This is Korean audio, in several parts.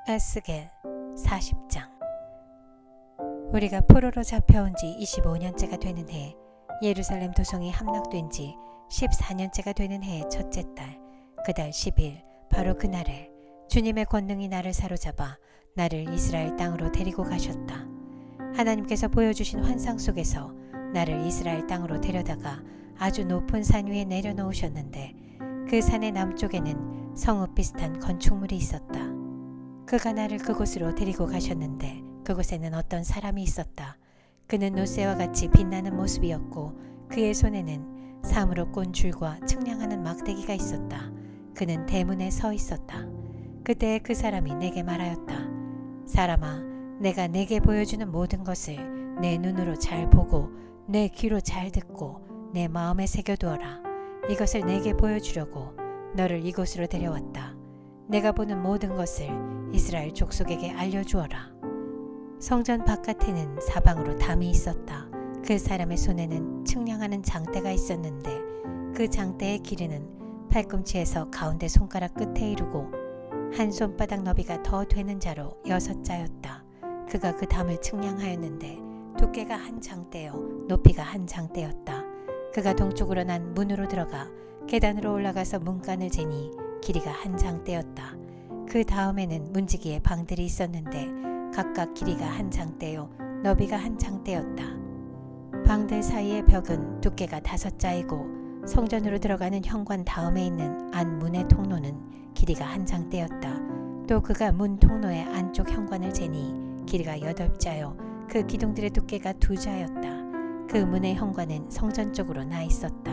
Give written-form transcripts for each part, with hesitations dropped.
에스겔 40장. 우리가 포로로 잡혀온 지 25년째가 되는 해, 예루살렘 도성이 함락된 지 14년째가 되는 해의 첫째 달, 그 달 10일, 바로 그날에 주님의 권능이 나를 사로잡아 나를 이스라엘 땅으로 데리고 가셨다. 하나님께서 보여주신 환상 속에서 나를 이스라엘 땅으로 데려다가 아주 높은 산 위에 내려놓으셨는데, 그 산의 남쪽에는 성읍 비슷한 건축물이 있었다. 그가 나를 그곳으로 데리고 가셨는데, 그곳에는 어떤 사람이 있었다. 그는 노새와 같이 빛나는 모습이었고, 그의 손에는 사무로 꼰 줄과 측량하는 막대기가 있었다. 그는 대문에 서 있었다. 그때 그 사람이 내게 말하였다. 사람아, 내가 내게 보여주는 모든 것을 내 눈으로 잘 보고 내 귀로 잘 듣고 내 마음에 새겨두어라. 이것을 내게 보여주려고 너를 이곳으로 데려왔다. 내가 보는 모든 것을 이스라엘 족속에게 알려주어라. 성전 바깥에는 사방으로 담이 있었다. 그 사람의 손에는 측량하는 장대가 있었는데, 그 장대의 길이는 팔꿈치에서 가운데 손가락 끝에 이르고 한 손바닥 너비가 더 되는 자로 6자였다. 그가 그 담을 측량하였는데 두께가 한 장대요 높이가 한 장대였다. 그가 동쪽으로 난 문으로 들어가 계단으로 올라가서 문간을 재니 길이가 한 장대였다. 그 다음에는 문지기의 방들이 있었는데 각각 길이가 한 장대요 너비가 한 장대였다. 방들 사이의 벽은 두께가 5자이고 성전으로 들어가는 현관 다음에 있는 안문의 통로는 길이가 한 장대였다. 또 그가 문 통로의 안쪽 현관을 재니 길이가 8자요 그 기둥들의 두께가 2자였다. 그 문의 현관은 성전 쪽으로 나 있었다.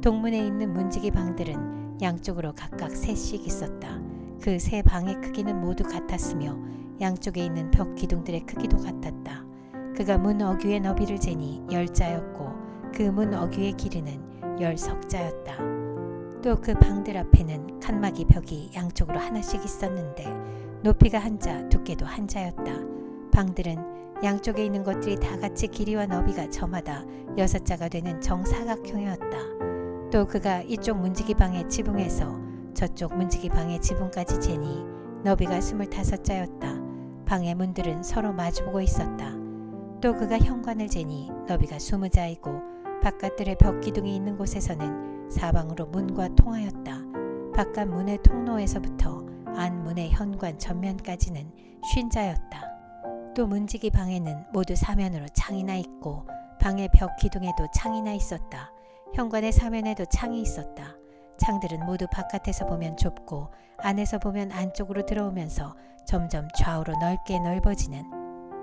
동문에 있는 문지기 방들은 양쪽으로 각각 3씩 있었다. 그 3방의 크기는 모두 같았으며 양쪽에 있는 벽 기둥들의 크기도 같았다. 그가 문 어귀의 너비를 재니 10자였고 그 문 어귀의 길이는 10석자였다. 또 그 방들 앞에는 칸막이 벽이 양쪽으로 하나씩 있었는데 높이가 1자, 두께도 1자였다. 방들은 양쪽에 있는 것들이 다 같이 길이와 너비가 저마다 6자가 되는 정사각형이었다. 또 그가 이쪽 문지기 방의 지붕에서 저쪽 문지기 방의 지붕까지 재니 너비가 25자였다. 방의 문들은 서로 마주보고 있었다. 또 그가 현관을 재니 너비가 20자이고 바깥들의 벽 기둥이 있는 곳에서는 사방으로 문과 통하였다. 바깥 문의 통로에서부터 안문의 현관 전면까지는 50자였다. 또 문지기 방에는 모두 사면으로 창이나 있고 방의 벽 기둥에도 창이나 있었다. 현관의 사면에도 창이 있었다. 창들은 모두 바깥에서 보면 좁고 안에서 보면 안쪽으로 들어오면서 점점 좌우로 넓게 넓어지는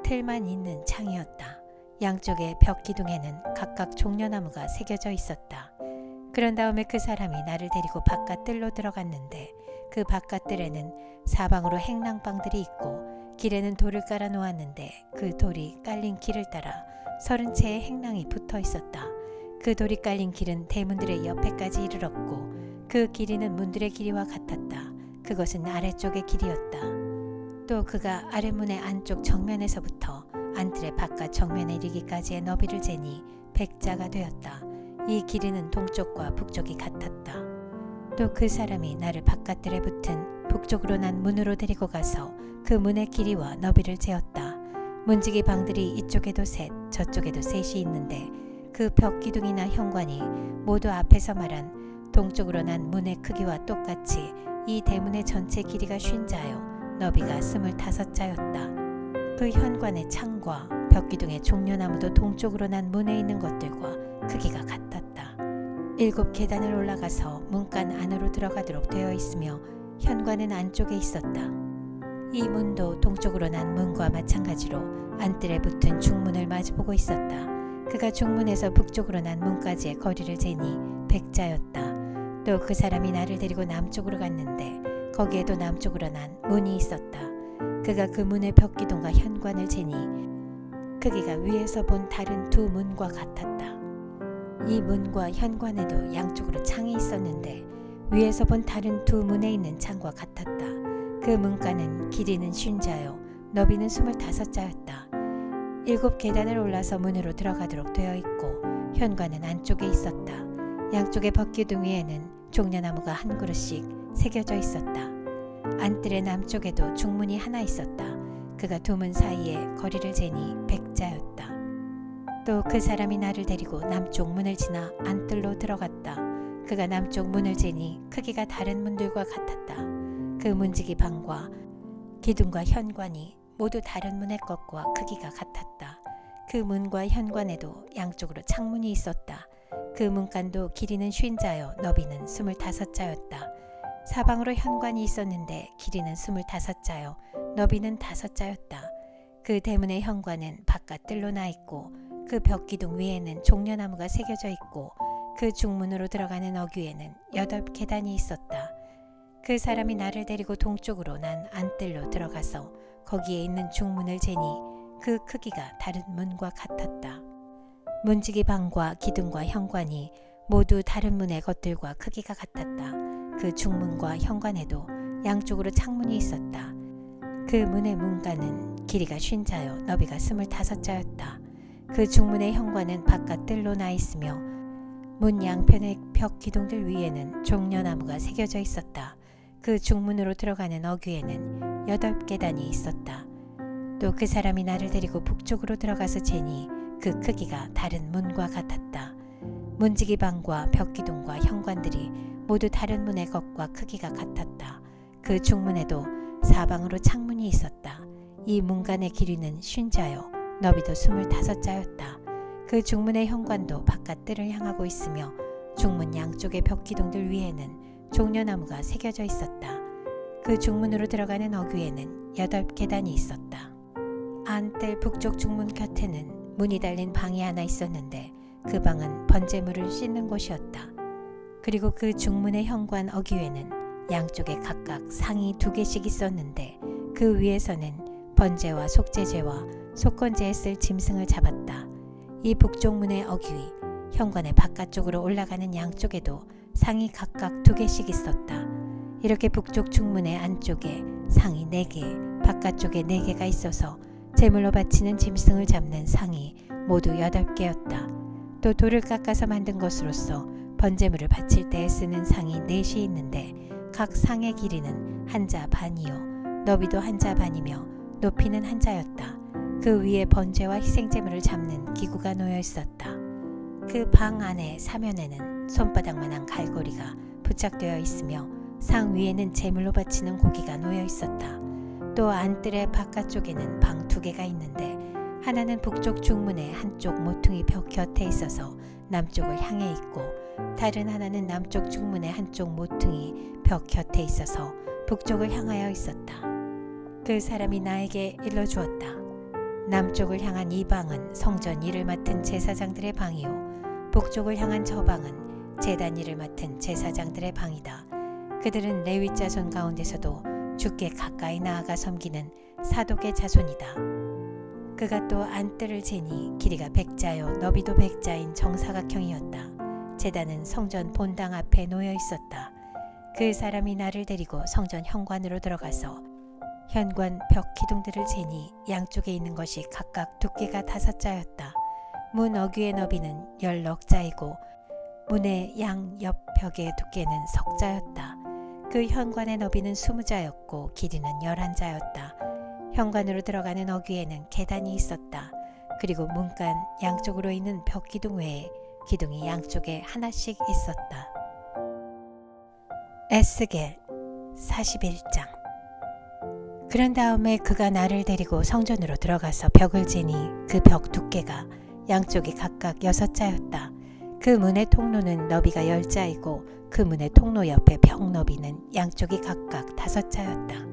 틀만 있는 창이었다. 양쪽의 벽 기둥에는 각각 종려나무가 새겨져 있었다. 그런 다음에 그 사람이 나를 데리고 바깥 뜰로 들어갔는데, 그 바깥 뜰에는 사방으로 행랑방들이 있고 길에는 돌을 깔아 놓았는데 그 돌이 깔린 길을 따라 30채의 행랑이 붙어 있었다. 그 돌이 깔린 길은 대문들의 옆에까지 이르렀고 그 길이는 문들의 길이와 같았다. 그것은 아래쪽의 길이었다. 또 그가 아랫문의 안쪽 정면에서부터 안뜰의 바깥 정면에 이르기까지의 너비를 재니 100자가 되었다. 이 길이는 동쪽과 북쪽이 같았다. 또 그 사람이 나를 바깥뜰에 붙은 북쪽으로 난 문으로 데리고 가서 그 문의 길이와 너비를 재었다. 문지기 방들이 이쪽에도 3, 저쪽에도 3이 있는데 그 벽 기둥이나 현관이 모두 앞에서 말한 동쪽으로 난 문의 크기와 똑같이 이 대문의 전체 길이가 50자요 너비가 25자였다. 그 현관의 창과 벽 기둥의 종려나무도 동쪽으로 난 문에 있는 것들과 크기가 같았다. 7 계단을 올라가서 문간 안으로 들어가도록 되어 있으며 현관은 안쪽에 있었다. 이 문도 동쪽으로 난 문과 마찬가지로 안뜰에 붙은 중문을 마주보고 있었다. 그가 중문에서 북쪽으로 난 문까지의 거리를 재니 100자였다. 또 그 사람이 나를 데리고 남쪽으로 갔는데 거기에도 남쪽으로 난 문이 있었다. 그가 그 문의 벽 기둥과 현관을 재니 크기가 위에서 본 다른 2 문과 같았다. 이 문과 현관에도 양쪽으로 창이 있었는데 위에서 본 다른 2 문에 있는 창과 같았다. 그 문간은 길이는 50자요 너비는 25자였다. 7 계단을 올라서 문으로 들어가도록 되어 있고 현관은 안쪽에 있었다. 양쪽의 벽 기둥 위에는 종려나무가 한 그루씩 새겨져 있었다. 안뜰의 남쪽에도 중문이 하나 있었다. 그가 두 문 사이에 거리를 재니 백자였다. 또 그 사람이 나를 데리고 남쪽 문을 지나 안뜰로 들어갔다. 그가 남쪽 문을 재니 크기가 다른 문들과 같았다. 그 문지기 방과 기둥과 현관이 모두 다른 문의 것과 크기가 같았다. 그 문과 현관에도 양쪽으로 창문이 있었다. 그 문간도 길이는 50자요 너비는 25자였다. 사방으로 현관이 있었는데 길이는 25자요 너비는 5자였다. 그 대문의 현관은 바깥 뜰로 나 있고 그 벽기둥 위에는 종려나무가 새겨져 있고 그 중문으로 들어가는 어귀에는 8계단이 있었다. 그 사람이 나를 데리고 동쪽으로 난 안뜰로 들어가서 거기에 있는 중문을 재니 그 크기가 다른 문과 같았다. 문지기 방과 기둥과 현관이 모두 다른 문의 것들과 크기가 같았다. 그 중문과 현관에도 양쪽으로 창문이 있었다. 그 문의 문간은 길이가 50자요 너비가 25자였다. 그 중문의 현관은 바깥 뜰로 나 있으며 문 양편의 벽 기둥들 위에는 종려나무가 새겨져 있었다. 그 중문으로 들어가는 어귀에는 8계단이 있었다. 또 그 사람이 나를 데리고 북쪽으로 들어가서 재니 그 크기가 다른 문과 같았다. 문지기 방과 벽기둥과 현관들이 모두 다른 문의 것과 크기가 같았다. 그 중문에도 사방으로 창문이 있었다. 이 문간의 길이는 50자요 너비도 25자였다. 그 중문의 현관도 바깥 뜰을 향하고 있으며 중문 양쪽의 벽기둥들 위에는 종려나무가 새겨져 있었다. 그 중문으로 들어가는 어귀에는 8계단이 있었다. 안뜰 북쪽 중문 곁에는 문이 달린 방이 하나 있었는데 그 방은 번제물을 씻는 곳이었다. 그리고 그 중문의 현관 어귀에는 양쪽에 각각 상이 2개씩 있었는데 그 위에서는 번제와 속죄제와 속건제에 쓸 짐승을 잡았다. 이 북쪽 문의 어귀 현관의 바깥쪽으로 올라가는 양쪽에도 상이 각각 2개씩 있었다. 이렇게 북쪽 중문의 안쪽에 상이 4개, 바깥쪽에 4개가 있어서 제물로 바치는 짐승을 잡는 상이 모두 8개였다. 또 돌을 깎아서 만든 것으로서 번제물을 바칠 때에 쓰는 상이 4이 있는데 각 상의 길이는 1자 반이요 너비도 1자 반이며 높이는 1자였다. 그 위에 번제와 희생제물을 잡는 기구가 놓여 있었다. 그 방 안에 사면에는 손바닥만한 갈고리가 부착되어 있으며 상 위에는 제물로 바치는 고기가 놓여 있었다. 또 안뜰의 바깥쪽에는 방 2개가 있는데 하나는 북쪽 중문의 한쪽 모퉁이 벽 곁에 있어서 남쪽을 향해 있고 다른 하나는 남쪽 중문의 한쪽 모퉁이 벽 곁에 있어서 북쪽을 향하여 있었다. 그 사람이 나에게 일러주었다. 남쪽을 향한 이 방은 성전 일을 맡은 제사장들의 방이요 북쪽을 향한 저 방은 제단 일을 맡은 제사장들의 방이다. 그들은 레위 자손 가운데서도 주께 가까이 나아가 섬기는 사독의 자손이다. 그가 또 안뜰을 재니 길이가 100자요 너비도 100자인 정사각형이었다. 제단은 성전 본당 앞에 놓여 있었다. 그 사람이 나를 데리고 성전 현관으로 들어가서 현관 벽 기둥들을 재니 양쪽에 있는 것이 각각 두께가 5자였다. 문 어귀의 너비는 10넉자이고 문의 양 옆 벽의 두께는 10자였다. 그 현관의 너비는 20자였고 길이는 11자였다. 현관으로 들어가는 어귀에는 계단이 있었다. 그리고 문간 양쪽으로 있는 벽 기둥 외에 기둥이 양쪽에 하나씩 있었다. 에스겔 41장. 그런 다음에 그가 나를 데리고 성전으로 들어가서 벽을 재니 그 벽 두께가 양쪽이 각각 6자였다. 그 문의 통로는 너비가 10자이고 그 문의 통로 옆에 벽 너비는 양쪽이 각각 5자였다.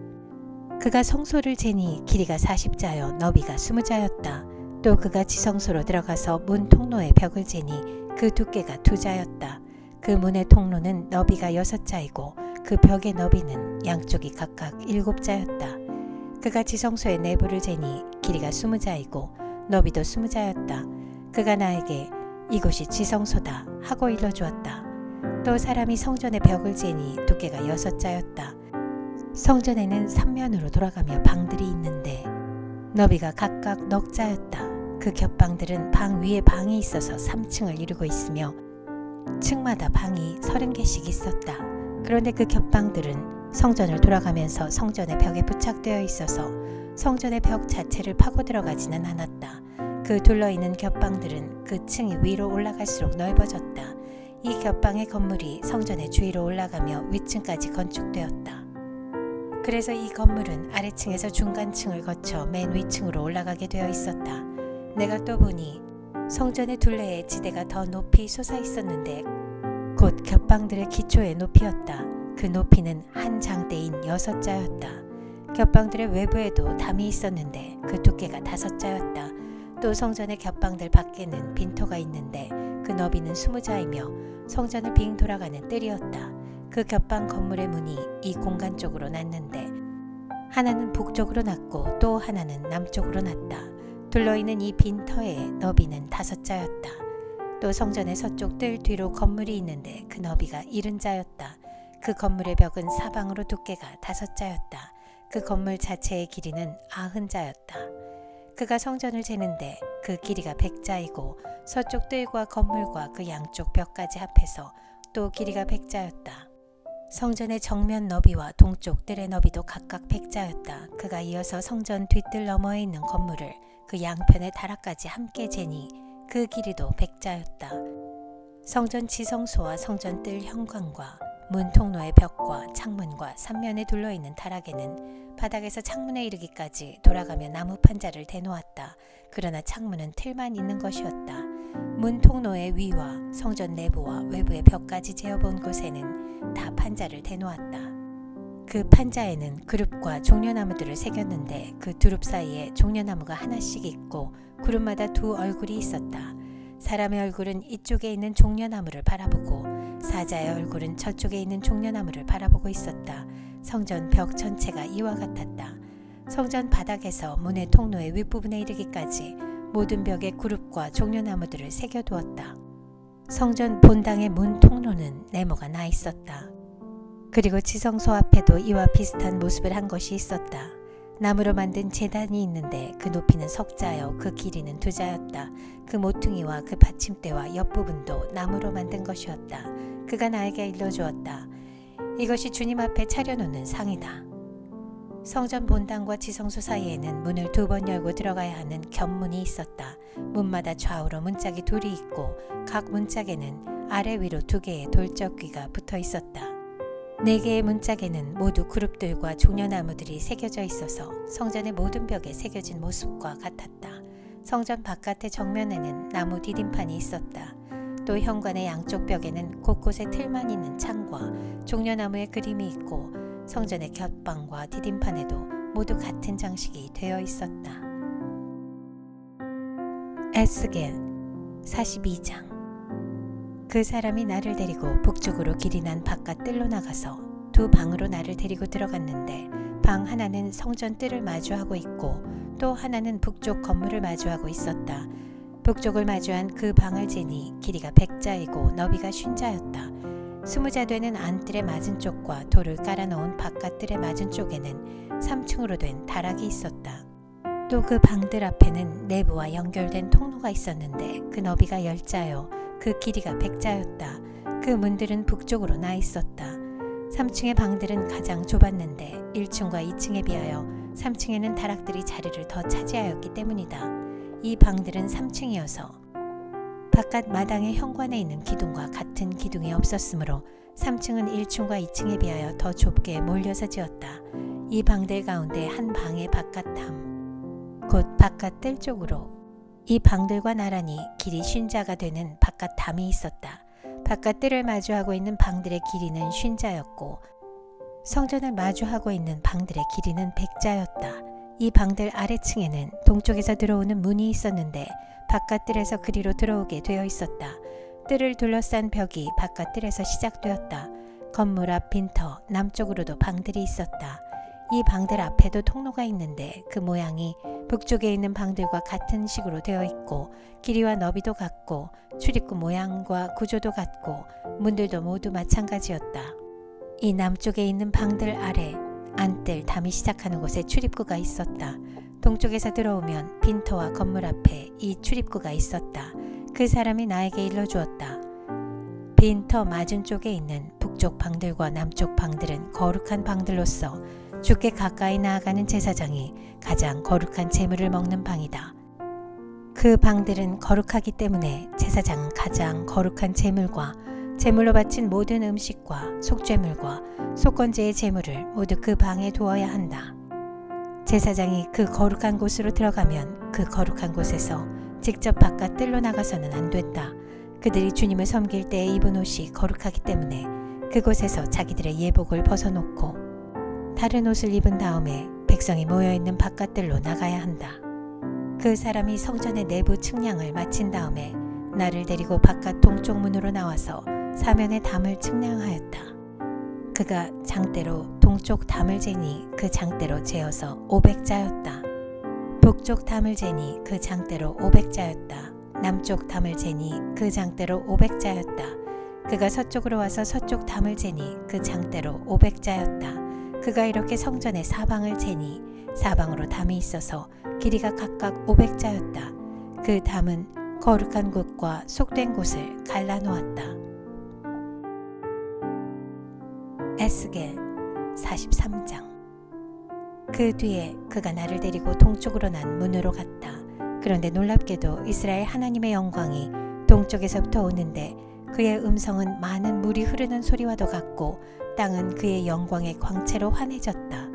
그가 성소를 재니 길이가 40자요 너비가 20자였다. 또 그가 지성소로 들어가서 문 통로의 벽을 재니 그 두께가 2자였다. 그 문의 통로는 너비가 6자이고 그 벽의 너비는 양쪽이 각각 7자였다. 그가 지성소의 내부를 재니 길이가 20자이고 너비도 20자였다. 그가 나에게 이곳이 지성소다 하고 일러주었다. 또 사람이 성전의 벽을 재니 두께가 6자였다. 성전에는 3면으로 돌아가며 방들이 있는데 너비가 각각 넉자였다. 그 겹방들은 방 위에 방이 있어서 3층을 이루고 있으며 층마다 방이 30개씩 있었다. 그런데 그 겹방들은 성전을 돌아가면서 성전의 벽에 부착되어 있어서 성전의 벽 자체를 파고 들어가지는 않았다. 그 둘러있는 겹방들은 그 층이 위로 올라갈수록 넓어졌다. 이 겹방의 건물이 성전의 주위로 올라가며 위층까지 건축되었다. 그래서 이 건물은 아래층에서 중간층을 거쳐 맨 위층으로 올라가게 되어 있었다. 내가 또 보니 성전의 둘레에 지대가 더 높이 솟아 있었는데 곧 겹방들의 기초의 높이였다. 그 높이는 한 장대인 6자였다. 겹방들의 외부에도 담이 있었는데 그 두께가 5자였다. 또 성전의 겹방들 밖에는 빈터가 있는데 그 너비는 20자이며 성전을 빙 돌아가는 뜰이었다. 그 겹방 건물의 문이 이 공간 쪽으로 났는데 하나는 북쪽으로 났고 또 하나는 남쪽으로 났다. 둘러있는 이 빈터의 너비는 5자였다. 또 성전의 서쪽 뜰 뒤로 건물이 있는데 그 너비가 70자였다. 그 건물의 벽은 사방으로 두께가 5자였다. 그 건물 자체의 길이는 90자였다. 그가 성전을 재는데 그 길이가 100자이고 서쪽 뜰과 건물과 그 양쪽 벽까지 합해서 또 길이가 100자였다. 성전의 정면 너비와 동쪽 뜰의 너비도 각각 100자였다. 그가 이어서 성전 뒷뜰 너머에 있는 건물을 그 양편의 다락까지 함께 재니 그 길이도 100자였다. 성전 지성소와 성전 뜰 현관과 문 통로의 벽과 창문과 삼면에 둘러있는 다락에는 바닥에서 창문에 이르기까지 돌아가며 나무 판자를 대놓았다. 그러나 창문은 틀만 있는 것이었다. 문 통로의 위와 성전 내부와 외부의 벽까지 재어본 곳에는 다 판자를 대놓았다. 그 판자에는 그룹과 종려나무들을 새겼는데 그 두릅 사이에 종려나무가 하나씩 있고 그룹마다 2 얼굴이 있었다. 사람의 얼굴은 이쪽에 있는 종려나무를 바라보고 사자의 얼굴은 저쪽에 있는 종려나무를 바라보고 있었다. 성전 벽 전체가 이와 같았다. 성전 바닥에서 문의 통로의 윗부분에 이르기까지 모든 벽에 그룹과 종려나무들을 새겨두었다. 성전 본당의 문 통로는 네모가 나 있었다. 그리고 지성소 앞에도 이와 비슷한 모습을 한 것이 있었다. 나무로 만든 제단이 있는데 그 높이는 3자여 그 길이는 2자였다. 그 모퉁이와 그 받침대와 옆부분도 나무로 만든 것이었다. 그가 나에게 일러주었다. 이것이 주님 앞에 차려놓는 상이다. 성전 본당과 지성소 사이에는 문을 2번 열고 들어가야 하는 겹문이 있었다. 문마다 좌우로 문짝이 2이 있고 각 문짝에는 아래 위로 2개의 돌적귀가 붙어 있었다. 4개의 문짝에는 모두 그룹들과 종려나무들이 새겨져 있어서 성전의 모든 벽에 새겨진 모습과 같았다. 성전 바깥의 정면에는 나무 디딤판이 있었다. 또 현관의 양쪽 벽에는 곳곳에 틀만 있는 창과 종려나무의 그림이 있고 성전의 곁방과 디딤판에도 모두 같은 장식이 되어 있었다. 에스겔 42장. 그 사람이 나를 데리고 북쪽으로 길이 난 바깥 뜰로 나가서 2 방으로 나를 데리고 들어갔는데 방 하나는 성전 뜰을 마주하고 있고 또 하나는 북쪽 건물을 마주하고 있었다. 북쪽을 마주한 그 방을 재니 길이가 100자이고 너비가 50자였다. 20자 되는 안뜰의 맞은쪽과 돌을 깔아놓은 바깥뜰의 맞은쪽에는 3층으로 된 다락이 있었다. 또 그 방들 앞에는 내부와 연결된 통로가 있었는데 그 너비가 10자요 그 길이가 100자였다. 그 문들은 북쪽으로 나 있었다. 3층의 방들은 가장 좁았는데 1층과 2층에 비하여 3층에는 다락들이 자리를 더 차지하였기 때문이다. 이 방들은 3층이어서 바깥 마당의 현관에 있는 기둥과 같은 기둥이 없었으므로 3층은 1층과 2층에 비하여 더 좁게 몰려서 지었다. 이 방들 가운데 한 방의 바깥함, 곧 바깥 뜰 쪽으로 이 방들과 나란히 길이 50자가 되는 바깥 담이 있었다. 바깥 뜰을 마주하고 있는 방들의 길이는 50자였고 성전을 마주하고 있는 방들의 길이는 100자였다. 이 방들 아래층에는 동쪽에서 들어오는 문이 있었는데 바깥 뜰에서 그리로 들어오게 되어 있었다. 뜰을 둘러싼 벽이 바깥 뜰에서 시작되었다. 건물 앞 빈터 남쪽으로도 방들이 있었다. 이 방들 앞에도 통로가 있는데 그 모양이 북쪽에 있는 방들과 같은 식으로 되어 있고 길이와 너비도 같고 출입구 모양과 구조도 같고 문들도 모두 마찬가지였다. 이 남쪽에 있는 방들 아래 안뜰 담이 시작하는 곳에 출입구가 있었다. 동쪽에서 들어오면 빈터와 건물 앞에 이 출입구가 있었다. 그 사람이 나에게 일러주었다. 빈 터 맞은 쪽에 있는 북쪽 방들과 남쪽 방들은 거룩한 방들로서 주께 가까이 나아가는 제사장이 가장 거룩한 제물을 먹는 방이다. 그 방들은 거룩하기 때문에 제사장은 가장 거룩한 제물과 제물로 바친 모든 음식과 속죄물과 속건제의 제물을 모두 그 방에 두어야 한다. 제사장이 그 거룩한 곳으로 들어가면 그 거룩한 곳에서 직접 바깥 뜰로 나가서는 안 된다. 그들이 주님을 섬길 때에 입은 옷이 거룩하기 때문에 그곳에서 자기들의 예복을 벗어놓고 다른 옷을 입은 다음에 백성이 모여있는 바깥뜰로 나가야 한다. 그 사람이 성전의 내부 측량을 마친 다음에 나를 데리고 바깥 동쪽 문으로 나와서 사면의 담을 측량하였다. 그가 장대로 동쪽 담을 재니 그 장대로 재어서 500자였다. 북쪽 담을 재니 그 장대로 500자였다. 남쪽 담을 재니 그 장대로 500자였다. 그가 서쪽으로 와서 서쪽 담을 재니 그 장대로 500자였다. 그가 이렇게 성전의 사방을 재니 사방으로 담이 있어서 길이가 각각 500자였다. 그 담은 거룩한 곳과 속된 곳을 갈라놓았다. 에스겔 43장. 그 뒤에 그가 나를 데리고 동쪽으로 난 문으로 갔다. 그런데 놀랍게도 이스라엘 하나님의 영광이 동쪽에서부터 오는데 그의 음성은 많은 물이 흐르는 소리와도 같고 땅은 그의 영광의 광채로 환해졌다.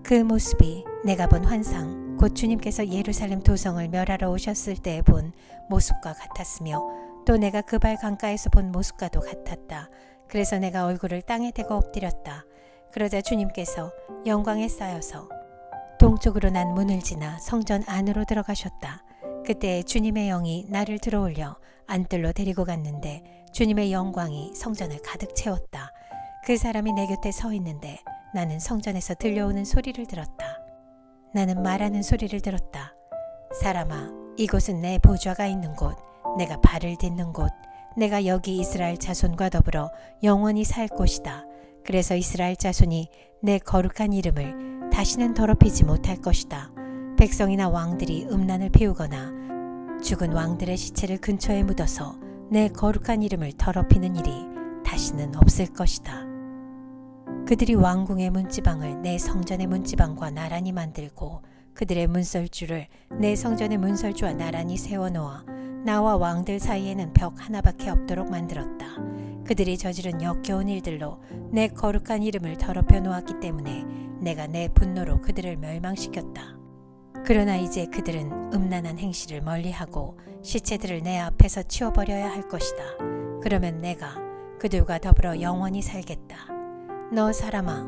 그 모습이 내가 본 환상, 곧 주님께서 예루살렘 도성을 멸하러 오셨을 때 본 모습과 같았으며 또 내가 그 발 강가에서 본 모습과도 같았다. 그래서 내가 얼굴을 땅에 대고 엎드렸다. 그러자 주님께서 영광에 쌓여서 동쪽으로 난 문을 지나 성전 안으로 들어가셨다. 그때 주님의 영이 나를 들어올려 안뜰로 데리고 갔는데 주님의 영광이 성전을 가득 채웠다. 그 사람이 내 곁에 서 있는데 나는 성전에서 들려오는 소리를 들었다. 나는 말하는 소리를 들었다. 사람아, 이곳은 내 보좌가 있는 곳, 내가 발을 딛는 곳, 내가 여기 이스라엘 자손과 더불어 영원히 살 곳이다. 그래서 이스라엘 자손이 내 거룩한 이름을 다시는 더럽히지 못할 것이다. 백성이나 왕들이 음란을 피우거나 죽은 왕들의 시체를 근처에 묻어서 내 거룩한 이름을 더럽히는 일이 다시는 없을 것이다. 그들이 왕궁의 문지방을 내 성전의 문지방과 나란히 만들고 그들의 문설주를 내 성전의 문설주와 나란히 세워놓아 나와 왕들 사이에는 벽 하나밖에 없도록 만들었다. 그들이 저지른 역겨운 일들로 내 거룩한 이름을 더럽혀 놓았기 때문에 내가 내 분노로 그들을 멸망시켰다. 그러나 이제 그들은 음란한 행실을 멀리하고 시체들을 내 앞에서 치워버려야 할 것이다. 그러면 내가 그들과 더불어 영원히 살겠다. 너 사람아,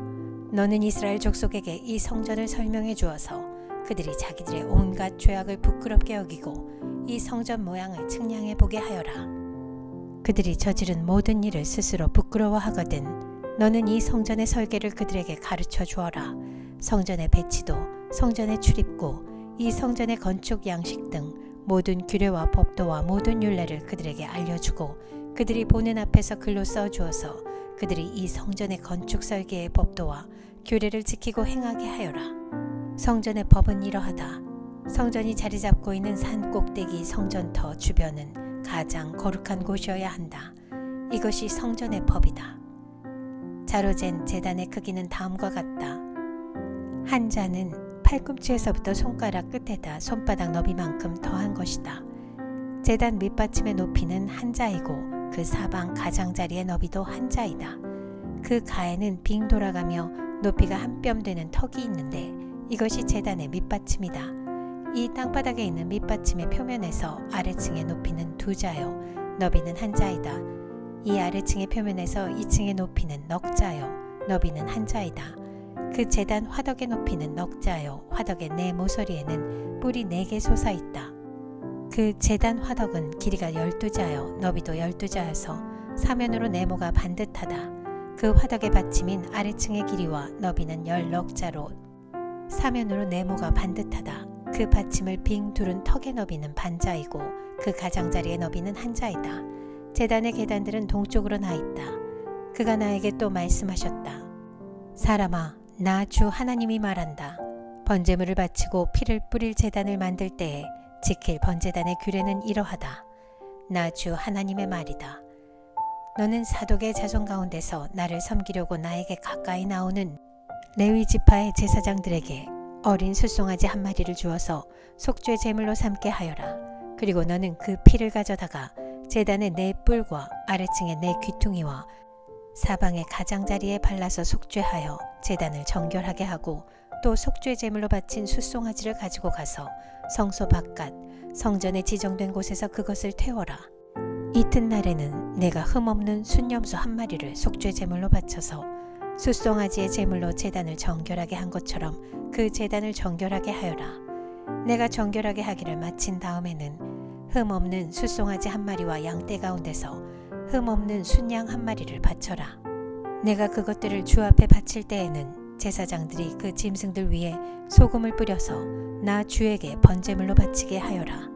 너는 이스라엘 족속에게 이 성전을 설명해 주어서 그들이 자기들의 온갖 죄악을 부끄럽게 여기고 이 성전 모양을 측량해 보게 하여라. 그들이 저지른 모든 일을 스스로 부끄러워하거든 너는 이 성전의 설계를 그들에게 가르쳐 주어라. 성전의 배치도, 성전의 출입구, 이 성전의 건축 양식 등 모든 규례와 법도와 모든 율례를 그들에게 알려주고 그들이 보는 앞에서 글로 써주어서 그들이 이 성전의 건축 설계의 법도와 규례를 지키고 행하게 하여라. 성전의 법은 이러하다. 성전이 자리 잡고 있는 산 꼭대기 성전터 주변은 가장 거룩한 곳이어야 한다. 이것이 성전의 법이다. 자로 잰 제단의 크기는 다음과 같다. 한 자는 팔꿈치에서부터 손가락 끝에다 손바닥 너비만큼 더한 것이다. 제단 밑받침의 높이는 한 자이고 그 사방 가장자리의 너비도 한 자이다. 그 가에는 빙 돌아가며 높이가 한 뼘 되는 턱이 있는데 이것이 제단의 밑받침이다. 이 땅바닥에 있는 밑받침의 표면에서 아래층의 높이는 두 자요, 너비는 한 자이다. 이 아래층의 표면에서 2층의 높이는 넉 자요, 너비는 한 자이다. 그 제단 화덕의 높이는 넉 자요, 화덕의 네 모서리에는 뿔이 4개 솟아있다. 그 제단 화덕은 길이가 12자요, 너비도 12자여서 사면으로 네모가 반듯하다. 그 화덕의 받침인 아래층의 길이와 너비는 10넉자로 사면으로 네모가 반듯하다. 그 받침을 빙 두른 턱의 너비는 반자이고 그 가장자리의 너비는 한 자이다. 제단의 계단들은 동쪽으로 나 있다. 그가 나에게 또 말씀하셨다. 사람아, 나 주 하나님이 말한다. 번제물을 바치고 피를 뿌릴 제단을 만들 때에 지킬 번제단의 규례는 이러하다. 나 주 하나님의 말이다. 너는 사독의 자손 가운데서 나를 섬기려고 나에게 가까이 나오는 레위 지파의 제사장들에게 어린 숫송아지 한 마리를 주어서 속죄 제물로 삼게 하여라. 그리고 너는 그 피를 가져다가 제단의 네 뿔과 아래층의 네 귀퉁이와 사방의 가장자리에 발라서 속죄하여 제단을 정결하게 하고, 또 속죄 제물로 바친 숫송아지를 가지고 가서 성소 바깥 성전에 지정된 곳에서 그것을 태워라. 이튿날에는 내가 흠없는 순염소 한 마리를 속죄 제물로 바쳐서 숫송아지의 제물로 제단을 정결하게 한 것처럼 그 제단을 정결하게 하여라. 내가 정결하게 하기를 마친 다음에는 흠없는 숫송아지 한 마리와 양떼 가운데서 흠없는 순양 한 마리를 바쳐라. 내가 그것들을 주 앞에 바칠 때에는 제사장들이 그 짐승들 위에 소금을 뿌려서 나 주에게 번제물로 바치게 하여라.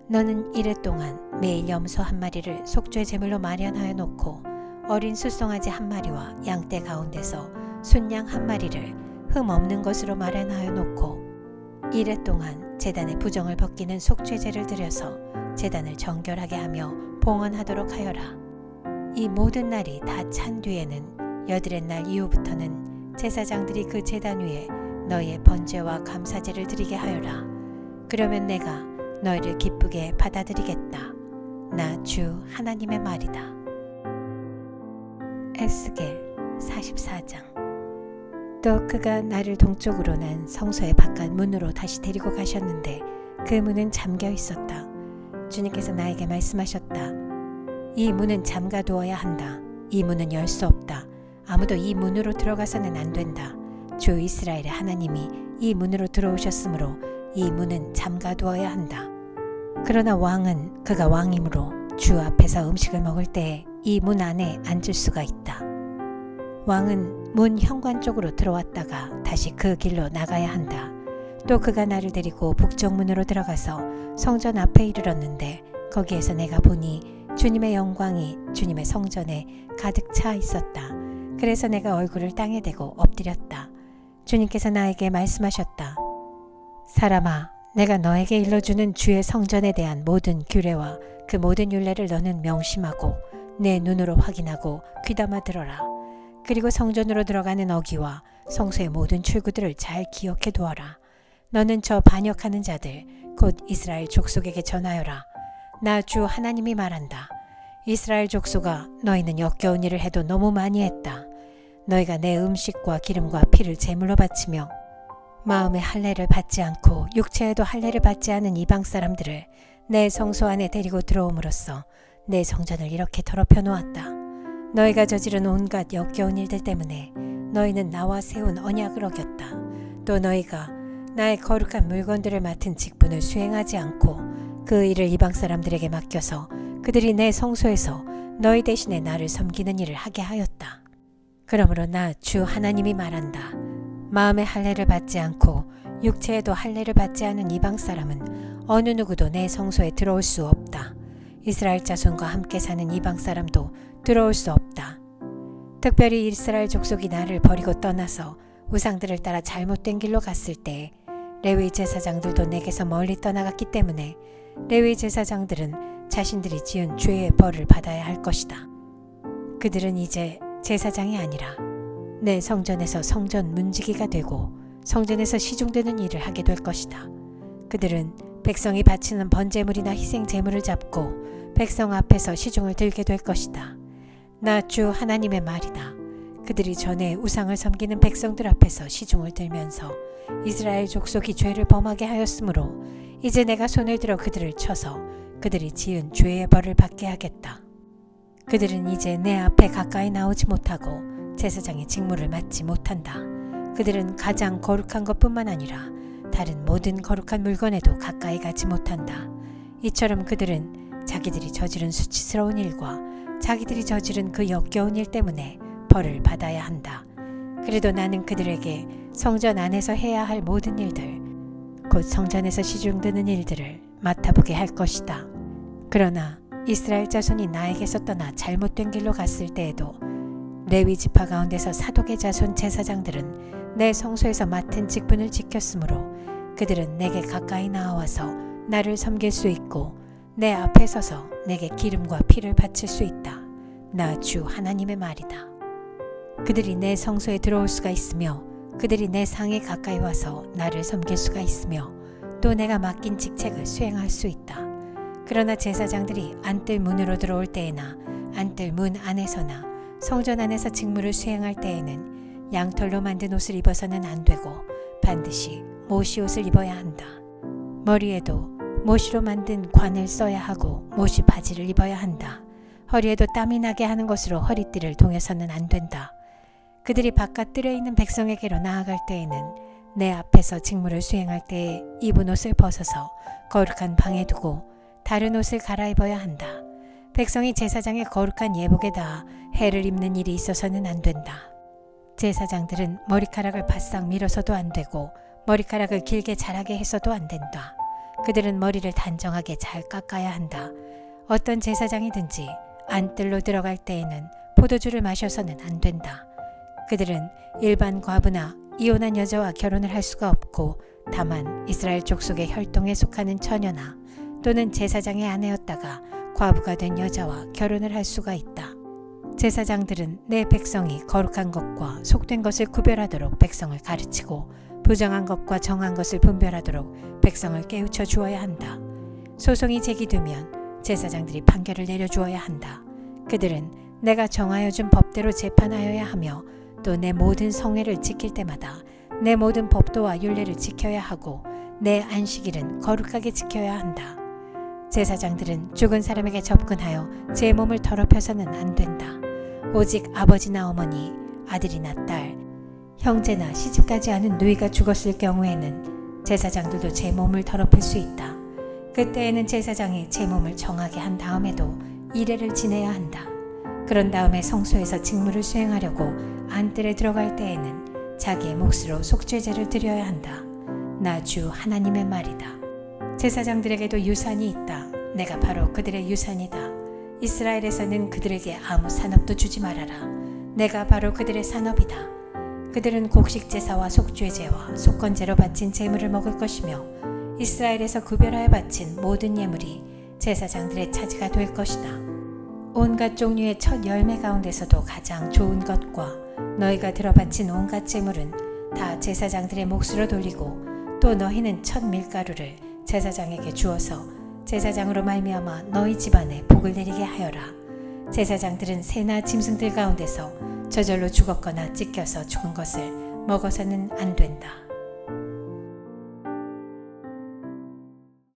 너는 이레 동안 매일 염소 한 마리를 속죄 제물로 마련하여 놓고 어린 숫송아지 한 마리와 양떼 가운데서 순양 한 마리를 흠 없는 것으로 마련하여 놓고 이레 동안 제단의 부정을 벗기는 속죄제를 드려서 제단을 정결하게 하며 봉헌하도록 하여라. 이 모든 날이 다 찬 뒤에는 여드렛 날 이후부터는 제사장들이 그 제단 위에 너희의 번제와 감사제를 드리게 하여라. 그러면 내가 너희를 기쁘게 받아들이겠다. 나 주 하나님의 말이다. 에스겔 44장. 또 그가 나를 동쪽으로 난 성소의 바깥 문으로 다시 데리고 가셨는데 그 문은 잠겨 있었다. 주님께서 나에게 말씀하셨다. 이 문은 잠가 두어야 한다. 이 문은 열 수 없다. 아무도 이 문으로 들어가서는 안 된다. 주 이스라엘의 하나님이 이 문으로 들어오셨으므로 이 문은 잠가 두어야 한다. 그러나 왕은 그가 왕이므로 주 앞에서 음식을 먹을 때에 이 문 안에 앉을 수가 있다. 왕은 문 현관 쪽으로 들어왔다가 다시 그 길로 나가야 한다. 또 그가 나를 데리고 북쪽문으로 들어가서 성전 앞에 이르렀는데 거기에서 내가 보니 주님의 영광이 주님의 성전에 가득 차 있었다. 그래서 내가 얼굴을 땅에 대고 엎드렸다. 주님께서 나에게 말씀하셨다. 사람아, 내가 너에게 일러주는 주의 성전에 대한 모든 규례와 그 모든 율례를 너는 명심하고 내 눈으로 확인하고 귀담아 들어라. 그리고 성전으로 들어가는 어기와 성소의 모든 출구들을 잘 기억해 두어라. 너는 저 반역하는 자들 곧 이스라엘 족속에게 전하여라. 나 주 하나님이 말한다. 이스라엘 족속아, 너희는 역겨운 일을 해도 너무 많이 했다. 너희가 내 음식과 기름과 피를 제물로 바치며 마음의 할례를 받지 않고 육체에도 할례를 받지 않은 이방 사람들을 내 성소 안에 데리고 들어옴으로써 내 성전을 이렇게 더럽혀 놓았다. 너희가 저지른 온갖 역겨운 일들 때문에 너희는 나와 세운 언약을 어겼다. 또 너희가 나의 거룩한 물건들을 맡은 직분을 수행하지 않고 그 일을 이방 사람들에게 맡겨서 그들이 내 성소에서 너희 대신에 나를 섬기는 일을 하게 하였다. 그러므로 나 주 하나님이 말한다. 마음의 할례를 받지 않고 육체에도 할례를 받지 않은 이방 사람은 어느 누구도 내 성소에 들어올 수 없다. 이스라엘 자손과 함께 사는 이방 사람도 들어올 수 없다. 특별히 이스라엘 족속이 나를 버리고 떠나서 우상들을 따라 잘못된 길로 갔을 때 레위 제사장들도 내게서 멀리 떠나갔기 때문에 레위 제사장들은 자신들이 지은 죄의 벌을 받아야 할 것이다. 그들은 이제 제사장이 아니라 내 성전에서 성전 문지기가 되고 성전에서 시중되는 일을 하게 될 것이다. 그들은 백성이 바치는 번제물이나 희생제물을 잡고 백성 앞에서 시중을 들게 될 것이다. 나 주 하나님의 말이다. 그들이 전에 우상을 섬기는 백성들 앞에서 시중을 들면서 이스라엘 족속이 죄를 범하게 하였으므로 이제 내가 손을 들어 그들을 쳐서 그들이 지은 죄의 벌을 받게 하겠다. 그들은 이제 내 앞에 가까이 나오지 못하고 제사장의 직무를 맡지 못한다. 그들은 가장 거룩한 것뿐만 아니라 다른 모든 거룩한 물건에도 가까이 가지 못한다. 이처럼 그들은 자기들이 저지른 수치스러운 일과 자기들이 저지른 그 역겨운 일 때문에 벌을 받아야 한다. 그래도 나는 그들에게 성전 안에서 해야 할 모든 일들, 곧 성전에서 시중드는 일들을 맡아보게 할 것이다. 그러나 이스라엘 자손이 나에게서 떠나 잘못된 길로 갔을 때에도 레위 지파 가운데서 사독의 자손 제사장들은 내 성소에서 맡은 직분을 지켰으므로 그들은 내게 가까이 나와서 나를 섬길 수 있고 내 앞에 서서 내게 기름과 피를 바칠 수 있다. 나 주 하나님의 말이다. 그들이 내 성소에 들어올 수가 있으며 그들이 내 상에 가까이 와서 나를 섬길 수가 있으며 또 내가 맡긴 직책을 수행할 수 있다. 그러나 제사장들이 안뜰 문으로 들어올 때에나 안뜰 문 안에서나 성전 안에서 직무를 수행할 때에는 양털로 만든 옷을 입어서는 안 되고 반드시 모시 옷을 입어야 한다. 머리에도 모시로 만든 관을 써야 하고 모시 바지를 입어야 한다. 허리에도 땀이 나게 하는 것으로 허리띠를 동여서는 안 된다. 그들이 바깥 뜰에 있는 백성에게로 나아갈 때에는 내 앞에서 직무를 수행할 때에 입은 옷을 벗어서 거룩한 방에 두고 다른 옷을 갈아입어야 한다. 백성이 제사장의 거룩한 예복에 닿아 해를 입는 일이 있어서는 안 된다. 제사장들은 머리카락을 바싹 밀어서도 안 되고 머리카락을 길게 자라게 해서도 안 된다. 그들은 머리를 단정하게 잘 깎아야 한다. 어떤 제사장이든지 안뜰로 들어갈 때에는 포도주를 마셔서는 안 된다. 그들은 일반 과부나 이혼한 여자와 결혼을 할 수가 없고 다만 이스라엘 족속의 혈통에 속하는 처녀나 또는 제사장의 아내였다가 과부가 된 여자와 결혼을 할 수가 있다. 제사장들은 내 백성이 거룩한 것과 속된 것을 구별하도록 백성을 가르치고 부정한 것과 정한 것을 분별하도록 백성을 깨우쳐 주어야 한다. 소송이 제기되면 제사장들이 판결을 내려주어야 한다. 그들은 내가 정하여 준 법대로 재판하여야 하며 또 내 모든 성회를 지킬 때마다 내 모든 법도와 율례를 지켜야 하고 내 안식일은 거룩하게 지켜야 한다. 제사장들은 죽은 사람에게 접근하여 제 몸을 더럽혀서는 안 된다. 오직 아버지나 어머니, 아들이나 딸, 형제나 시집가지 않은 누이가 죽었을 경우에는 제사장들도 제 몸을 더럽힐 수 있다. 그때에는 제사장이 제 몸을 정하게 한 다음에도 이례를 지내야 한다. 그런 다음에 성소에서 직무를 수행하려고 안뜰에 들어갈 때에는 자기의 몫으로 속죄제를 드려야 한다. 나 주 하나님의 말이다. 제사장들에게도 유산이 있다. 내가 바로 그들의 유산이다. 이스라엘에서는 그들에게 아무 산업도 주지 말아라. 내가 바로 그들의 산업이다. 그들은 곡식제사와 속죄제와 속건제로 바친 제물을 먹을 것이며 이스라엘에서 구별하여 바친 모든 예물이 제사장들의 차지가 될 것이다. 온갖 종류의 첫 열매 가운데서도 가장 좋은 것과 너희가 들어바친 온갖 제물은 다 제사장들의 몫으로 돌리고 또 너희는 첫 밀가루를 제사장에게 주어서 제사장으로 말미암아 너희 집안에 복을 내리게 하여라. 제사장들은 새나 짐승들 가운데서 저절로 죽었거나 찢겨서 죽은 것을 먹어서는 안 된다.